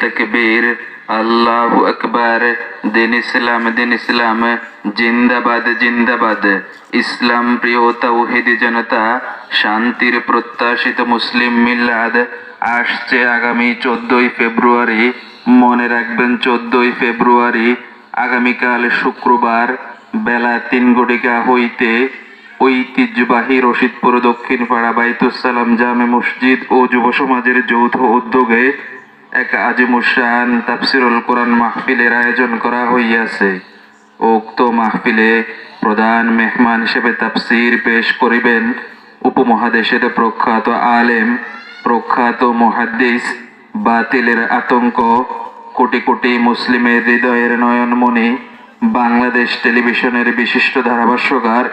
तकबीर, अल्लाहु अकबर। दिन इस्लाम जिंदाबाद जिंदाबाद। ইসলাম প্রিয় তাওহীদি জনতা, শান্তির প্রত্যাশিত মুসলিম মিল্লাত আসছে আগামী 14ই ফেব্রুয়ারি। মনে রাখবেন 14ই ফেব্রুয়ারি আগামীকাল শুক্রবার বেলা 3 হইতে ঐতিহ্যবাহী রশিদপুর দক্ষিণ পাড়া বাইতুস সালাম জামে মসজিদ ও যুব সমাজের যৌথ উদ্যোগে এক আজিমুশান তাফসিরুল কোরআন মাহফিলের আয়োজন করা হইয়াছে। উক্ত মাহফিলে প্রধান মেহমান হিসেবে তাফসির পেশ করিবেন উপমহাদেশের প্রখ্যাত আলেম, প্রখ্যাত মুহাদ্দিস, বাতিলের আতঙ্ক, কোটি কোটি মুসলিমের হৃদয়ের নয়নমণি, বাংলাদেশ টেলিভিশনের বিশিষ্ট ধারাভাষ্যকার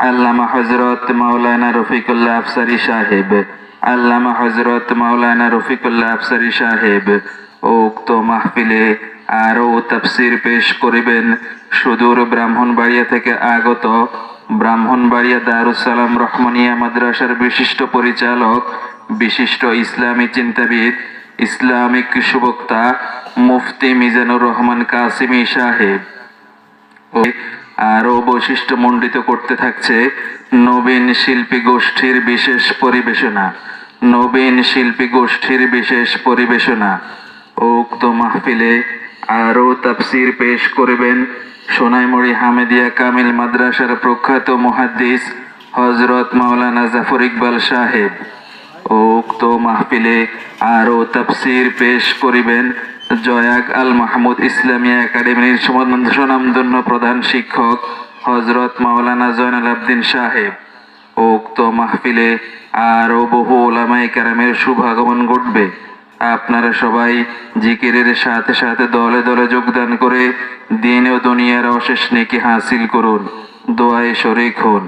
আল্লামা হযরত মাওলানা রফিকুল্লাহ আফসারী সাহেব। আল্লামা হযরত মাওলানা রফিকুল্লাহ আফসারী সাহেব উক্ত মাহফিলে আরও তাফসির পেশ করিবেন সুদূর ব্রাহ্মণবাড়িয়া থেকে আগত ব্রাহ্মণবাড়িয়া দারুস সালাম রহমানিয়া মাদ্রাসার বিশিষ্ট পরিচালক, বিশিষ্ট ইসলামী চিন্তাবিদ, ইসলামিক সুবক্তা মুফতি মিজানুর রহমান কাসিমি সাহেব। আরও বৈশিষ্ট্য মণ্ডিত করতে থাকছে নবীন শিল্পী গোষ্ঠীর বিশেষ পরিবেশনা। নবীন শিল্পী গোষ্ঠীর বিশেষ পরিবেশনা। উক্ত মাহফিলে আরও তাফসির পেশ করিবেন সোনাইমুড়ি হামেদিয়া কামিল মাদ্রাসার প্রখ্যাত মুহাদ্দিস হযরত মাওলানা জাফর ইকবাল সাহেব। উক্ত মাহফিলে আরও তাফসির পেশ করিবেন জয়াক আল মাহমুদ ইসলামিয়া একাডেমির সুনামধন্য প্রধান শিক্ষক হযরত মাওলানা জয়নাল আবদিন সাহেব। উক্ত মাহফিলে আরও বহু উলামায়ে কেরামের শুভাগমন ঘটবে। আপনারা সবাই জিকিরের সাথে সাথে দলে দলে যোগদান করে দিন ও দুনিয়ার অশেষ নেকি হাসিল করুন। দোয়ায়ে শরীক হন।